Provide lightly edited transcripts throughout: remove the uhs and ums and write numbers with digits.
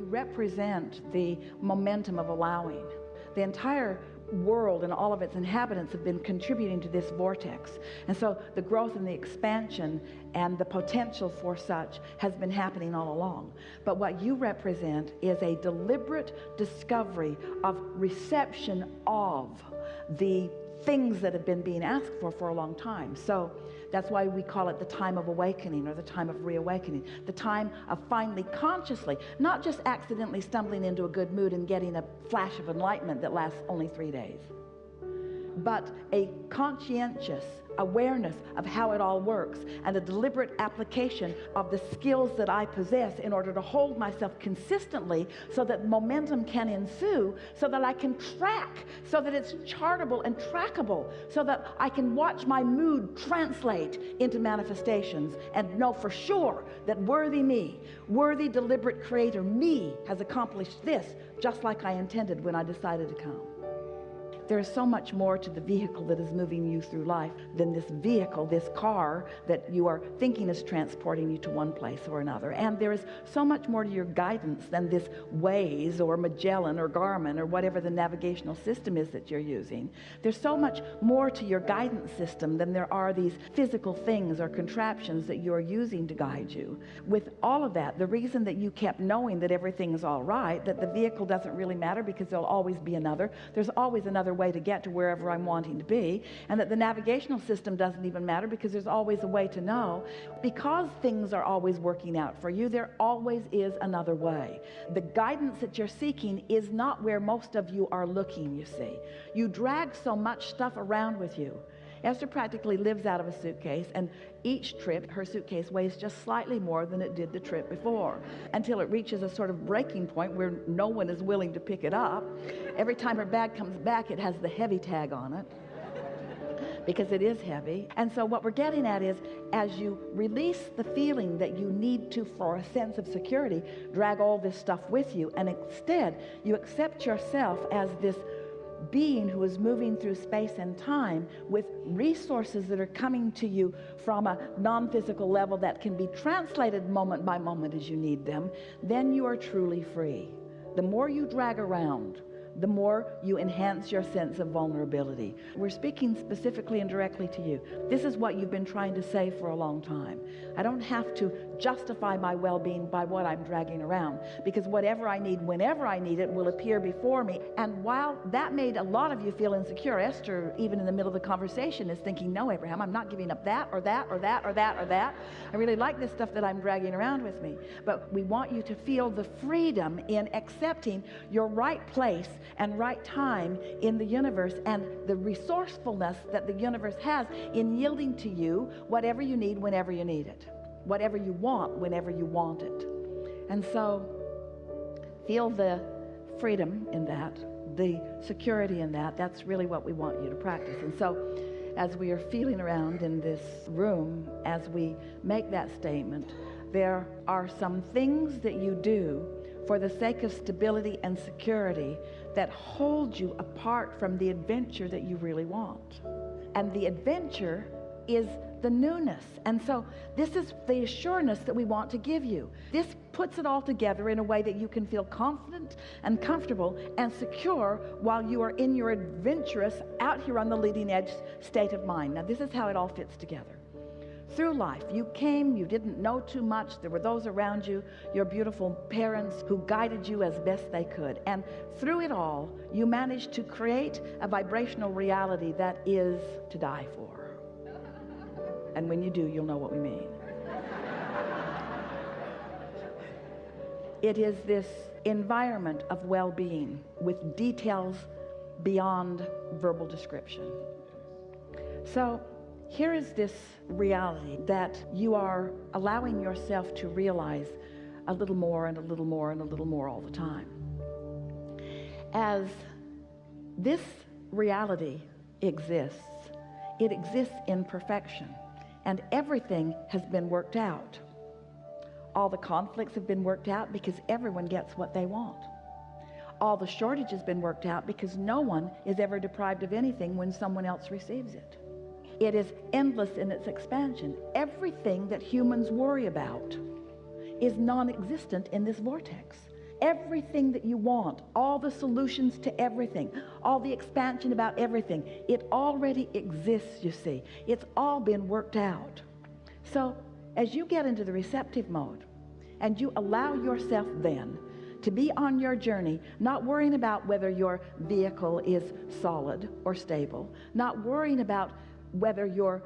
represent the momentum of allowing. The entire world and all of its inhabitants have been contributing to this vortex. And so the growth and the expansion and the potential for such has been happening all along. But what you represent is a deliberate discovery of reception of the things that have been being asked for a long time. So that's why we call it the time of awakening, or the time of reawakening, the time of finally consciously, not just accidentally stumbling into a good mood and getting a flash of enlightenment that lasts only 3 days, but a conscientious awareness of how it all works, and a deliberate application of the skills that I possess in order to hold myself consistently so that momentum can ensue, so that I can track, so that it's chartable and trackable, so that I can watch my mood translate into manifestations and know for sure that worthy me, worthy deliberate creator me, has accomplished this just like I intended when I decided to come. There is so much more to the vehicle that is moving you through life than this vehicle, this car that you are thinking is transporting you to one place or another. And there is so much more to your guidance than this Waze or Magellan or Garmin or whatever the navigational system is that you're using. There's so much more to your guidance system than there are these physical things or contraptions that you're using to guide you. With all of that, the reason that you kept knowing that everything is all right, that the vehicle doesn't really matter because there'll always be another, there's always another way to get to wherever I'm wanting to be, and that the navigational system doesn't even matter because there's always a way to know. Because things are always working out for you, there always is another way. The guidance that you're seeking is not where most of you are looking, you see. You drag so much stuff around with you. Esther practically lives out of a suitcase, and each trip her suitcase weighs just slightly more than it did the trip before, until it reaches a sort of breaking point where no one is willing to pick it up. Every time her bag comes back, it has the heavy tag on it, because it is heavy. And so what we're getting at is, as you release the feeling that you need to, for a sense of security, drag all this stuff with you, and instead you accept yourself as this being who is moving through space and time with resources that are coming to you from a non-physical level that can be translated moment by moment as you need them, then you are truly free. The more you drag around, the more you enhance your sense of vulnerability. We're speaking specifically and directly to you. This is what you've been trying to say for a long time. I don't have to justify my well-being by what I'm dragging around, because whatever I need, whenever I need it, will appear before me. And while that made a lot of you feel insecure, Esther, even in the middle of the conversation, is thinking, no, Abraham, I'm not giving up that or that or that or that or that. I really like this stuff that I'm dragging around with me. But we want you to feel the freedom in accepting your right place and right time in the universe, and the resourcefulness that the universe has in yielding to you whatever you need whenever you need it, whatever you want whenever you want it. And so feel the freedom in that, the security in that. That's really what we want you to practice. And so as we are feeling around in this room, as we make that statement, there are some things that you do for the sake of stability and security that hold you apart from the adventure that you really want. And the adventure is the newness. And so this is the assurance that we want to give you. This puts it all together in a way that you can feel confident and comfortable and secure while you are in your adventurous, out here on the leading edge state of mind. Now, this is how it all fits together. Through life, you came, you didn't know too much. There were those around you, your beautiful parents, who guided you as best they could. And through it all, you managed to create a vibrational reality that is to die for. And when you do, you'll know what we mean. It is this environment of well-being with details beyond verbal description. So here is this reality that you are allowing yourself to realize a little more and a little more and a little more all the time. As this reality exists, it exists in perfection, and everything has been worked out. All the conflicts have been worked out because everyone gets what they want. All the shortage has been worked out because no one is ever deprived of anything when someone else receives it. It is endless in its expansion. Everything that humans worry about is non-existent in this vortex. Everything that you want, all the solutions to everything, all the expansion about everything, it already exists, you see. It's all been worked out. So as you get into the receptive mode and you allow yourself then to be on your journey, not worrying about whether your vehicle is solid or stable, not worrying about whether your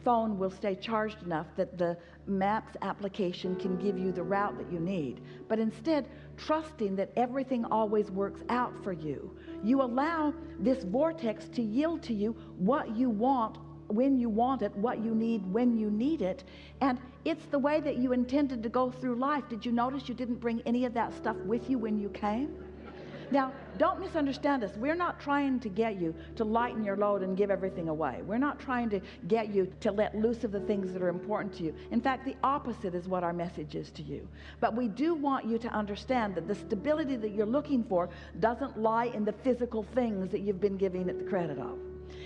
phone will stay charged enough that the maps application can give you the route that you need, but instead trusting that everything always works out for you. You allow this vortex to yield to you what you want when you want it, what you need when you need it, and it's the way that you intended to go through life. Did you notice you didn't bring any of that stuff with you when you came? Now, don't misunderstand us. We're not trying to get you to lighten your load and give everything away. We're not trying to get you to let loose of the things that are important to you. In fact, the opposite is what our message is to you. But we do want you to understand that the stability that you're looking for doesn't lie in the physical things that you've been giving it the credit of.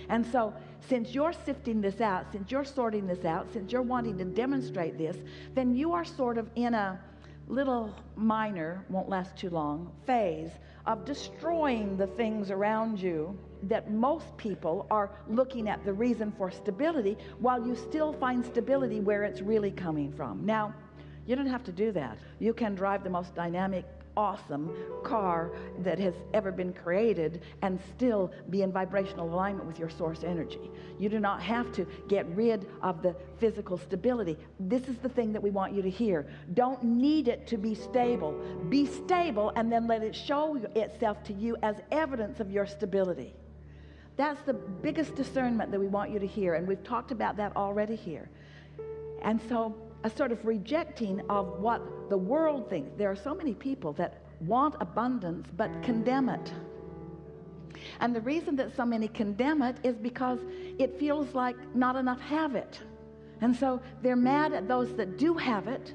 And so, since you're sifting this out, since you're sorting this out, since you're wanting to demonstrate this, then you are sort of in a little minor, won't last too long, phase of destroying the things around you that most people are looking at the reason for stability, while you still find stability where it's really coming from. Now, you don't have to do that. You can drive the most dynamic, awesome car that has ever been created and still be in vibrational alignment with your source energy. You do not have to get rid of the physical stability. This is the thing that we want you to hear. Don't need it to be stable. Be stable and then let it show itself to you as evidence of your stability. That's the biggest discernment that we want you to hear, and we've talked about that already here. And so a sort of rejecting of what the world thinks. There are so many people that want abundance but condemn it. And the reason that so many condemn it is because it feels like not enough have it. And so they're mad at those that do have it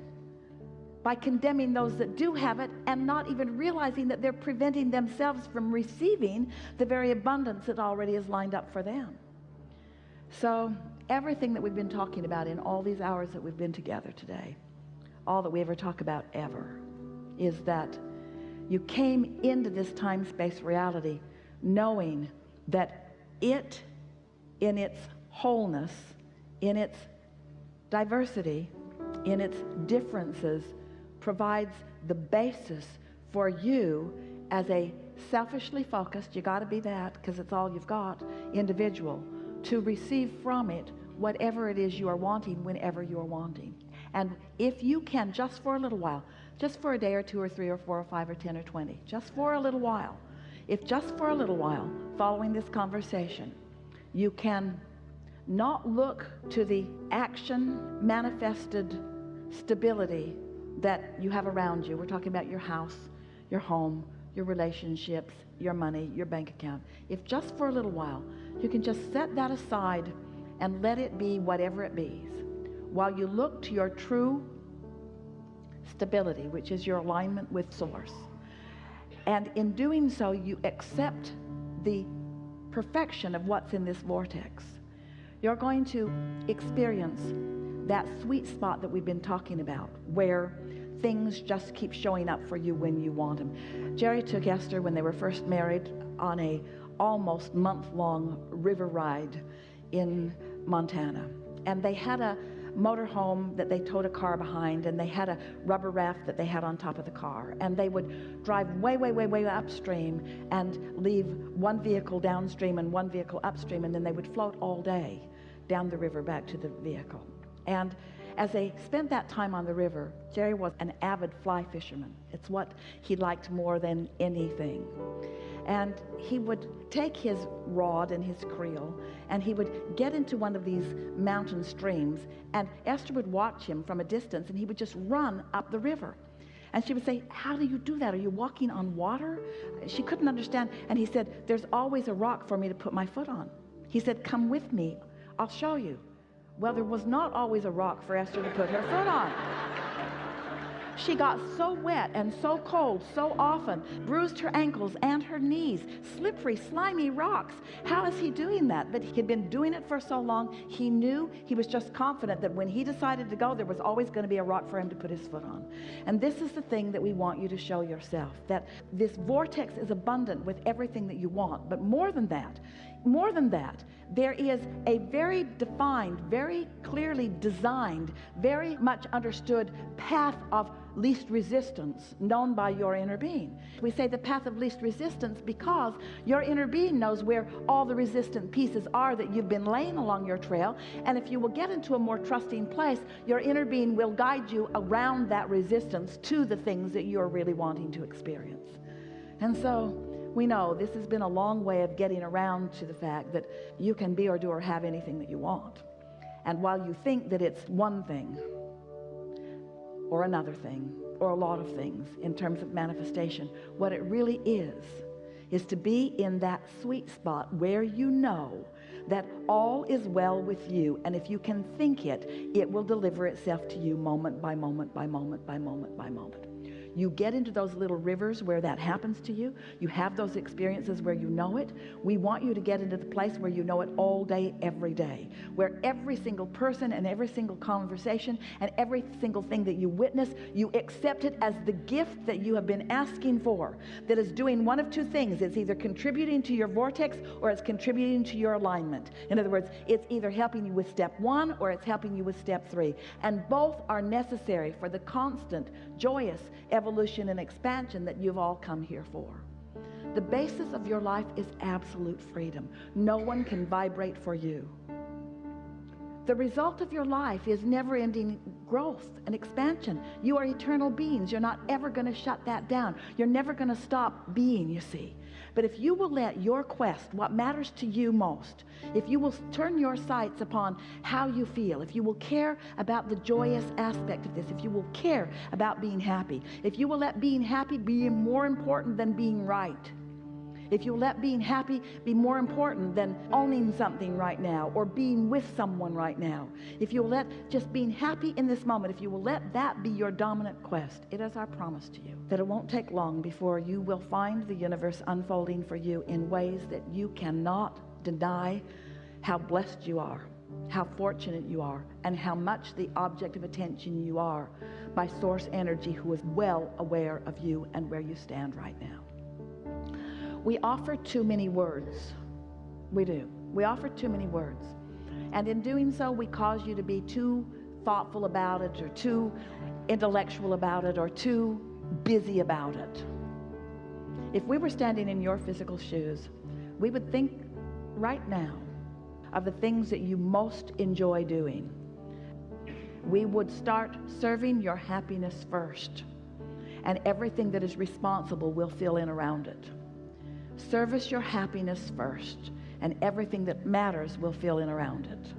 by condemning those that do have it, and not even realizing that they're preventing themselves from receiving the very abundance that already is lined up for them. So everything that we've been talking about in all these hours that we've been together today, all that we ever talk about ever, is that you came into this time-space reality knowing that it, in its wholeness, in its diversity, in its differences, provides the basis for you as a selfishly focused, you got to be that because it's all you've got, individual, to receive from it whatever it is you are wanting whenever you are wanting. And if you can, just for a little while, just for a day or 2 or 3 or 4 or 5 or 10 or 20, just for a little while, if just for a little while following this conversation, you can not look to the action manifested stability that you have around you. We're talking about your house, your home, your relationships, your money, your bank account. If just for a little while you can just set that aside and let it be whatever it be, while you look to your true stability, which is your alignment with source. And in doing so, you accept the perfection of what's in this vortex. You're going to experience that sweet spot that we've been talking about, where things just keep showing up for you when you want them. Jerry took Esther, when they were first married, on a almost month-long river ride in Montana. And they had a motorhome that they towed a car behind, and they had a rubber raft that they had on top of the car. And they would drive way, way, way, way upstream and leave one vehicle downstream and one vehicle upstream, and then they would float all day down the river back to the vehicle. And as they spent that time on the river, Jerry was an avid fly fisherman. It's what he liked more than anything. And he would take his rod and his creel, and he would get into one of these mountain streams, and Esther would watch him from a distance, and he would just run up the river. And she would say, "How do you do that? Are you walking on water?" She couldn't understand. And he said, "There's always a rock for me to put my foot on." He said, "Come with me. I'll show you." Well, there was not always a rock for Esther to put her foot on. She got so wet and so cold so often, bruised her ankles and her knees, slippery, slimy rocks. How is he doing that? But he'd been doing it for so long, he knew, he was just confident that when he decided to go, there was always going to be a rock for him to put his foot on. And this is the thing that we want you to show yourself, that this vortex is abundant with everything that you want. But more than that, there is a very defined, very clearly designed, very much understood path of least resistance known by your inner being. We say the path of least resistance because your inner being knows where all the resistant pieces are that you've been laying along your trail, and if you will get into a more trusting place, your inner being will guide you around that resistance to the things that you're really wanting to experience. And so we know this has been a long way of getting around to the fact that you can be or do or have anything that you want. And while you think that it's one thing or another thing or a lot of things in terms of manifestation, what it really is to be in that sweet spot where you know that all is well with you, and if you can think it, it will deliver itself to you moment by moment by moment by moment by moment. You get into those little rivers where that happens to you. You have those experiences where you know it. We want you to get into the place where you know it all day, every day, where every single person and every single conversation and every single thing that you witness, you accept it as the gift that you have been asking for, that is doing one of two things. It's either contributing to your vortex or it's contributing to your alignment. In other words, it's either helping you with step 1 or it's helping you with step 3. And both are necessary for the constant, joyous evolution and expansion that you've all come here for. The basis of your life is absolute freedom. No one can vibrate for you. The result of your life is never-ending growth and expansion. You are eternal beings. You're not ever going to shut that down. You're never going to stop being, you see. But if you will let your quest, what matters to you most, if you will turn your sights upon how you feel, if you will care about the joyous aspect of this, if you will care about being happy, if you will let being happy be more important than being right, if you let being happy be more important than owning something right now or being with someone right now, if you'll let just being happy in this moment, if you will let that be your dominant quest, it is our promise to you that it won't take long before you will find the universe unfolding for you in ways that you cannot deny how blessed you are, how fortunate you are, and how much the object of attention you are by source energy who is well aware of you and where you stand right now. We offer too many words. We do. We offer too many words. And in doing so, we cause you to be too thoughtful about it or too intellectual about it or too busy about it. If we were standing in your physical shoes, we would think right now of the things that you most enjoy doing. We would start serving your happiness first, and everything that is responsible will fill in around it. Service your happiness first, and everything that matters will fill in around it.